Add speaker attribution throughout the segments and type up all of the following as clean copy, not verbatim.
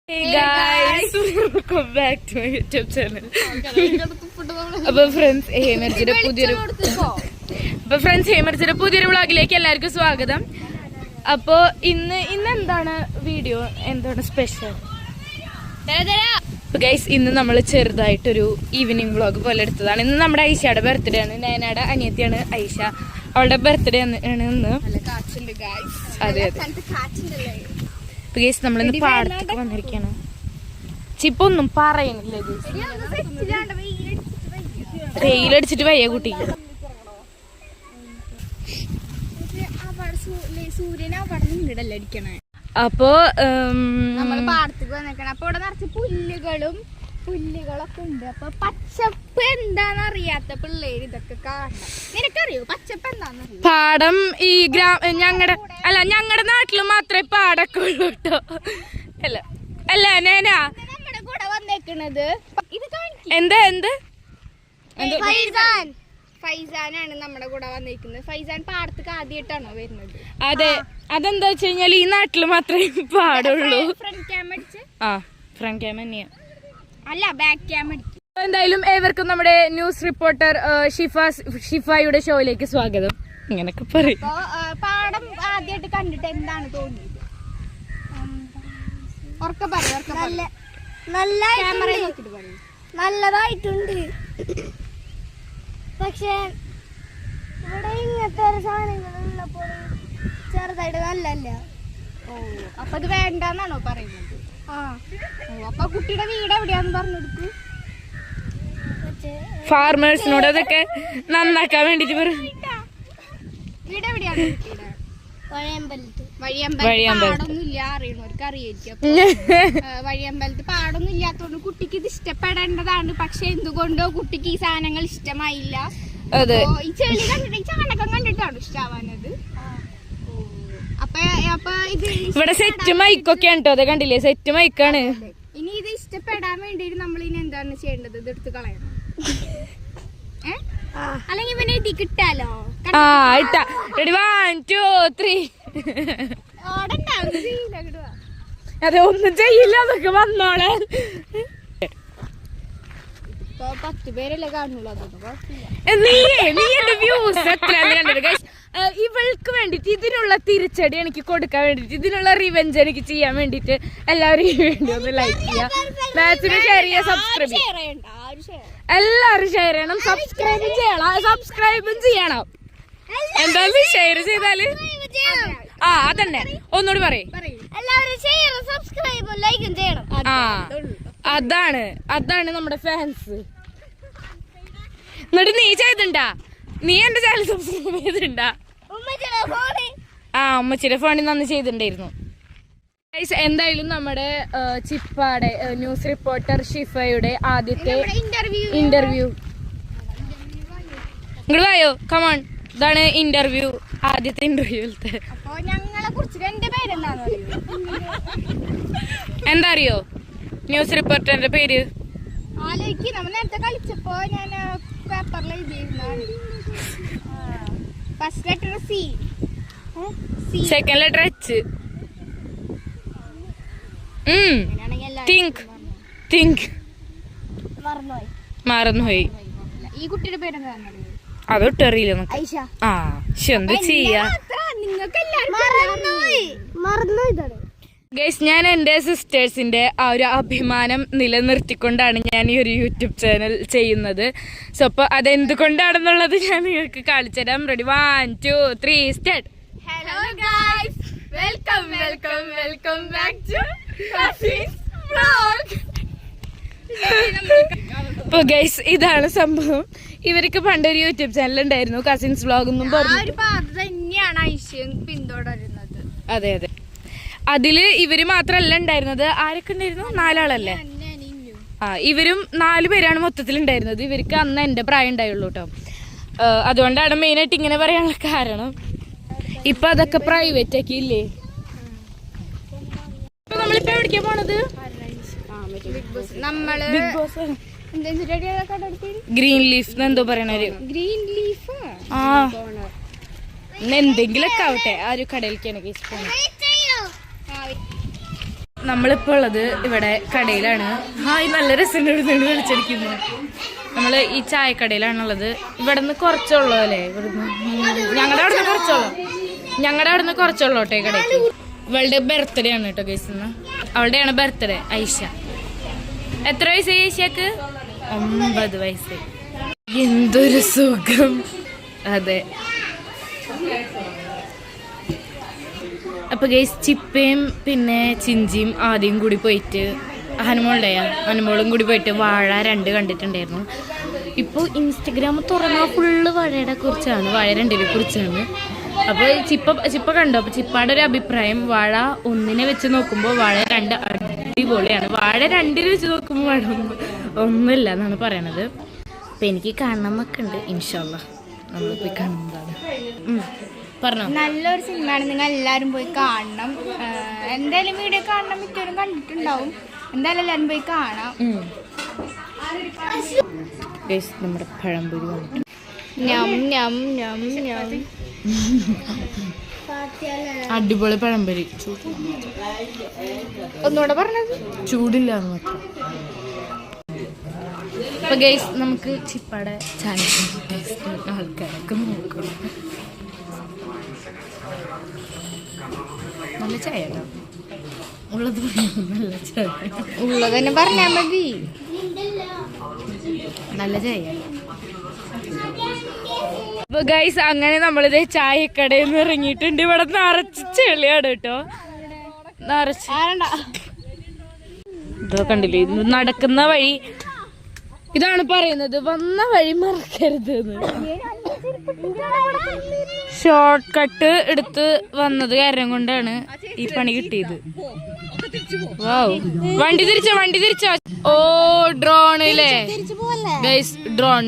Speaker 1: Hey guys, welcome back to my YouTube channel. അപ്പൊ friends ഹേമർജിയുടെ പുതിയൊരു വ്ളോഗിലേക്ക് എല്ലാവർക്കും സ്വാഗതം. അപ്പോ ഇന്ന് എന്താണ് വീഡിയോ, എന്താണ് സ്പെഷ്യൽ ഗൈസ്? ഇന്ന് നമ്മൾ ചെറുതായിട്ടൊരു ഈവനിങ് വ്ളോഗ് പോലെ എടുത്തതാണ്. ഇന്ന് നമ്മുടെ ഐഷയുടെ ബർത്ത്ഡേ ആണ്. നയനയുടെ അനിയത്തിയാണ് ഐഷ. അവളുടെ ബർത്ത്ഡേ ആണ് ഇന്ന്. അതെ അതെ ഗൈസ്, നമ്മളിന്ന് പാടത്തേക്ക് വന്നിരിക്കുകയാണ്. ചിപ്പൊന്നും പറയുന്നില്ല, വെയിലടിച്ചിട്ട് വയ്യ കുട്ടിക്ക്. അപ്പോ
Speaker 2: നമ്മള് പാടത്തേക്ക് വന്നിരിക്കണം. അപ്പൊ ഇവിടെ നിറച്ച് പുല്ലുകളൊക്കെ ഉണ്ട്. അപ്പൊ പച്ചപ്പ് എന്താന്ന് അറിയാത്ത പിള്ളേര് ഇതൊക്കെ കാണണം. നിനക്കറിയോ പച്ചപ്പ് എന്താന്നറിയോ?
Speaker 1: പാടം ഈ ഞങ്ങളുടെ നാട്ടില് മാത്രമേ പാടൊക്കെ ഉള്ളൂ കേട്ടോ. അല്ല നേനാ
Speaker 2: നമ്മുടെ കൂടെ വന്നേക്കണത് ഇത്
Speaker 1: എന്ത്
Speaker 2: ഫൈസാനാണ് നമ്മുടെ കൂടെ വന്നിരിക്കുന്നത്. ഫൈസാൻ പാടത്തേക്ക് ആദ്യമായിട്ടാണോ വരുന്നത്?
Speaker 1: അതെ. അതെന്താ വെച്ച് കഴിഞ്ഞാൽ ഈ നാട്ടില് മാത്രമേ പാടുള്ളൂ.
Speaker 2: ഫ്രണ്ട് ക്യാം അടിച്ച്
Speaker 1: ഫ്രണ്ട് ക്യാം തന്നെയാ,
Speaker 2: അല്ല ബാക്ക് ക്യാം അടിക്കും.
Speaker 1: എന്തായാലും ഏവർക്കും നമ്മുടെ ന്യൂസ് റിപ്പോർട്ടർ ഷിഫായുടെ ഷോയിലേക്ക് സ്വാഗതം. ഇങ്ങനൊക്കെ പറയും.
Speaker 2: പാടം ആദ്യമായിട്ട് കണ്ടിട്ട് എന്താണ് തോന്നിയത്?
Speaker 3: നല്ലതായിട്ടുണ്ട്. പക്ഷെ ഇവിടെ ഇങ്ങനത്തെ ഒരു സാധനങ്ങൾ ഉള്ളപ്പോൾ ചെറുതായിട്ട് നല്ലല്ല.
Speaker 2: ഓ, അപ്പൊ അത് വേണ്ടെന്നാണോ പറയുന്നത്? അപ്പൊ കുട്ടിയുടെ വീട് എവിടെയാന്ന് പറഞ്ഞെടുത്തു.
Speaker 1: ഫാർമേഴ്സിനോട് അതൊക്കെ നന്നാക്കാൻ വേണ്ടിട്ട് പറയും.
Speaker 2: വീട് എവിടെയാണ് കുട്ടിയുടെ? പാടൊന്നുമില്ല, അറിയണവർക്ക് അറിയായിരിക്കും. വഴിയമ്പലത്ത് പാടൊന്നും ഇല്ലാത്തോണ്ട് കുട്ടിക്ക് ഇത് ഇഷ്ടപ്പെടേണ്ടതാണ്. പക്ഷെ എന്തുകൊണ്ടോ കുട്ടിക്ക് ഈ സാധനങ്ങൾ ഇഷ്ടമായില്ല. ഈ ചെളി കണ്ടിട്ട്, ഈ ചാണകം കണ്ടിട്ടാണ് ഇഷ്ടാവാനത്. അപ്പൊ ഇത്
Speaker 1: ഇവിടെ സെറ്റ് മൈക്കൊക്കെ ഉണ്ടോ? അത് കണ്ടില്ലേ, സെറ്റ് മൈക്കാണ്.
Speaker 2: ഇനി ഇത് ഇഷ്ടപ്പെടാൻ വേണ്ടിട്ട് നമ്മൾ ഇനി എന്താണ് ചെയ്യേണ്ടത്? ഇത് എടുത്ത് കളയണം. അല്ലെങ്കിൽ ഇവനെ എഴുതി കിട്ടാലോ.
Speaker 1: റെഡി 1 2 3. അതെ, ഒന്നും ചെയ്യില്ല, അതൊക്കെ വന്നോളെ.
Speaker 2: ഇപ്പൊ 10 പേരല്ലേ കാണുള്ളൂ.
Speaker 1: നീ എന്റെ വ്യൂസ് എത്രയാന്ന് കണ്ടത് ഗൈസ്. ഇവൾക്ക് വേണ്ടിട്ട് ഇതിനുള്ള തിരിച്ചടി എനിക്ക് കൊടുക്കാൻ വേണ്ടിട്ട്, ഇതിനുള്ള റിവെഞ്ച് എനിക്ക് ചെയ്യാൻ വേണ്ടിട്ട് എല്ലാവരും വേണ്ടി ഒന്ന് ലൈക്ക് ചെയ്യാം, മാക്സിമം ഷെയർ ചെയ്യാം, സബ്സ്ക്രൈബ് ചെയ്യാം. എല്ലാവരും ഷെയർ ചെയ്യണം, സബ്സ്ക്രൈബും ചെയ്യണം. എന്തായാലും ഷെയർ ചെയ്താല് അതന്നെ. ഒന്നുകൂടി പറയും. അതാണ് നമ്മുടെ ഫാൻസ്. എന്നിട്ട് നീ ചെയ്തിണ്ടാ? നീ എന്റെ ചാനൽ സബ്സ്ക്രൈബ് ചെയ്തിട്ടുണ്ടാ? ഉമ്മച്ചിയുടെ ഫോണിൽ നിന്ന് ചെയ്തിട്ടുണ്ടായിരുന്നു. എന്തായാലും നമ്മുടെ ചിപ്പാടെ ന്യൂസ് റിപ്പോർട്ടർ ഷിഫയുടെ ആദ്യത്തെ ഇന്റർവ്യൂ. ഇങ്ങോട്ട് വായോ, കമോൺ. ഇതാണ് ഇന്റർവ്യൂ, ആദ്യത്തെ ഇന്റർവ്യൂലത്തെ. എന്താ അറിയോ ന്യൂസ് റിപ്പോർട്ടറിന്റെ പേര്?
Speaker 2: നേരത്തെ കളിച്ചപ്പോ ഞാൻ പേപ്പറിൽ എഴുതിയിരുന്നാണ്. First letter C,
Speaker 1: second letter H. Think മറന്നുപോയി.
Speaker 2: ഈ കുട്ടിയുടെ പേരെന്താ?
Speaker 1: അതൊട്ടറിയില്ല. എന്ത് ചെയ്യാ, ഗൈസ്. ഞാൻ എൻ്റെ സിസ്റ്റേഴ്സിന്റെ ആ ഒരു അഭിമാനം നിലനിർത്തിക്കൊണ്ടാണ് ഞാൻ ഈ ഒരു യൂട്യൂബ് ചാനൽ ചെയ്യുന്നത്. സോ അപ്പൊ അതെന്തുകൊണ്ടാണെന്നുള്ളത് ഞാൻ നിങ്ങൾക്ക് കാണിച്ചു തരാം. Ready 1 2 3 start.
Speaker 2: Hello guys, welcome back to cousins vlog.
Speaker 1: ഇപ്പൊ ഗൈസ്, ഇതാണ് സംഭവം. ഇവർക്ക് പണ്ടൊരു യൂട്യൂബ് ചാനൽ ഉണ്ടായിരുന്നു, കസിൻസ് വ്ലോഗ് എന്നും പറഞ്ഞു.
Speaker 2: പിന്തുടരുന്നത്.
Speaker 1: അതെ. അതില് ഇവര് മാത്രല്ല ഉണ്ടായിരുന്നത്. ആരൊക്കെ ഉണ്ടായിരുന്നു? 4 ആളല്ലേ? ഇവരും 4 പേരാണ് മൊത്തത്തിൽ ഉണ്ടായിരുന്നത്. ഇവർക്ക് അന്ന് എന്റെ പ്രായം ഉണ്ടായുള്ളൂ കേട്ടോ. അതുകൊണ്ടാണ് മെയിനായിട്ട് ഇങ്ങനെ പറയാനുള്ള കാരണം. ഇപ്പൊ അതൊക്കെ പ്രൈവറ്റ് ആക്കി ഇല്ലേ. ഇപ്പൊ നമ്മളിപ്പോ എവിടേക്കാ പോണത്? ബിഗ് ബോസ് ഗ്രീൻ ലീഫ് എന്തോ പറയണൊരു
Speaker 2: ഗ്രീൻ ലീഫ്.
Speaker 1: എന്തെങ്കിലൊക്കെ ആവട്ടെ, ആ ഒരു കടയിലേക്കാണ് കേസ് പോണത്. നമ്മളിപ്പോൾ ഉള്ളത് ഇവിടെ കടയിലാണ്. ഹായ്, നല്ല രസമുണ്ട് വിളിച്ചിരിക്കുന്നു. നമ്മൾ ഈ ചായക്കടയിലാണുള്ളത്. ഇവിടെ നിന്ന് കുറച്ചുള്ളൂ അല്ലേ? ഇവിടുന്ന് ഞങ്ങളുടെ അവിടെ നിന്ന് കുറച്ചുള്ളൂ കേട്ടോ ഈ കടയ്ക്ക്. ഇവളുടെ ബർത്ത്ഡേ ആണ് കേട്ടോ ഗൈസ്. അവളുടെയാണ് ബർത്ത്ഡേ, ഐഷ. എത്ര വയസ്സായി ഐഷക്ക്? 9 വയസ്സ്. എന്തൊരു സുഖം. അതെ. അപ്പൊ ഗൈസ് ചിപ്പയും പിന്നെ ചിഞ്ചിയും ആദ്യം കൂടി പോയിട്ട് ഹനുമോളും കൂടി പോയിട്ട് വാഴ 2 കണ്ടിട്ടുണ്ടായിരുന്നു. ഇപ്പോൾ ഇൻസ്റ്റഗ്രാം തുറന്നാൽ ഫുള്ള് വാഴയുടെ കുറിച്ചാണ്, വാഴ 2നെ കുറിച്ചാണ്. അപ്പോൾ ചിപ്പ കണ്ടു. അപ്പോൾ ചിപ്പാടെ ഒരു അഭിപ്രായം വാഴ 1 വെച്ച് നോക്കുമ്പോൾ വാഴ 2 അടിപൊളിയാണ്, വാഴ 2 വെച്ച് നോക്കുമ്പോൾ വാഴ ഒന്നുമില്ല എന്നാണ് പറയണത്. അപ്പം എനിക്ക് കാണണമെന്നൊക്കെ ഉണ്ട്. ഇൻഷാല്ലാ നമ്മൾ പോയി കാണുന്നതാണ്. പറഞ്ഞോ.
Speaker 2: നല്ലൊരു സിനിമയാണ്, നിങ്ങൾ എല്ലാവരും പോയി കാണണം. എന്തായാലും വീഡിയോ കാണണം, മിക്കവരും കണ്ടിട്ടുണ്ടാവും. എന്തായാലും എല്ലാവരും പോയി കാണാം.
Speaker 1: നമ്മുടെ പഴംപൊരി വന്നിട്ട് അടിപൊളി പഴംപൊരി.
Speaker 2: ഒന്നുകൂടെ പറഞ്ഞത്
Speaker 1: ചൂടില്ല മാത്രം. അപ്പൊ ഗൈസ് നമുക്ക് ചിപ്പാടെ ചാനൽ ആൾക്കാരൊക്കെ നോക്കണം. നല്ല ചായ ഉള്ളത്, നല്ല ചായ
Speaker 2: ഉള്ളത് തന്നെ പറഞ്ഞാൽ മതി.
Speaker 1: നല്ല ചായ. അപ്പൊ ഗൈസ് അങ്ങനെ നമ്മളിത് ചായക്കടയിൽ നിന്ന് ഇറങ്ങിയിട്ടുണ്ട്. ഇവിടെ നിറച്ച് ചെളിയാണ് കേട്ടോ, നിറച്ച്. ഇതോ കണ്ടില്ലേ, നടക്കുന്ന വഴി ഇതാണ് പറയുന്നത്, വന്ന വഴി മറക്കരുത്. ഷോർട്ട് കട്ട് എടുത്ത് വന്നത് കാരണം കൊണ്ടാണ് ഈ പണി കിട്ടിയത്. വാവ്, വണ്ടി തിരിച്ചോ. ഓ ഡ്രോണില്ലേ ഗൈസ്, ഡ്രോൺ.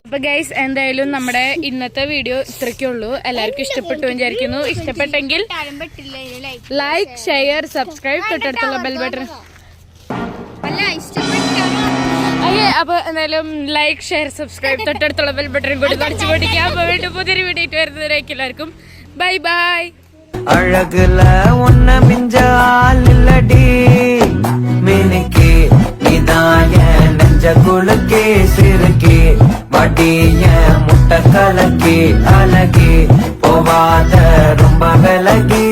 Speaker 1: അപ്പൊ ഗൈസ് എന്തായാലും നമ്മുടെ ഇന്നത്തെ വീഡിയോ ഇത്രയ്ക്കുള്ളൂ. എല്ലാവർക്കും ഇഷ്ടപ്പെട്ടു വിചാരിക്കുന്നു. ഇഷ്ടപ്പെട്ടെങ്കിൽ ലൈക്ക്, ഷെയർ, സബ്സ്ക്രൈബ്, തൊട്ടടുത്തുള്ള ബെൽ ബട്ടൺ. അപ്പൊ എന്തായാലും ലൈക്ക്, ഷെയർ, സബ്സ്ക്രൈബ്, തൊട്ടടുത്തുള്ള ബെൽ ബട്ടൺ കൂടി മറിച്ചു പൊടിക്കാം. അപ്പൊ വീണ്ടും പുതിയൊരു വീഡിയോ വരുന്നതിലേക്ക് എല്ലാവർക്കും ബൈ ബൈ.
Speaker 4: அழகுல உன்ன மிஞ்ச ஆளில்லடி மினுக்கே இதாய நெஞ்ச குளுக்கே சிறுக்கே வடிய முட்டை கலக்கே அழகே போவாத ரொம்ப விலகே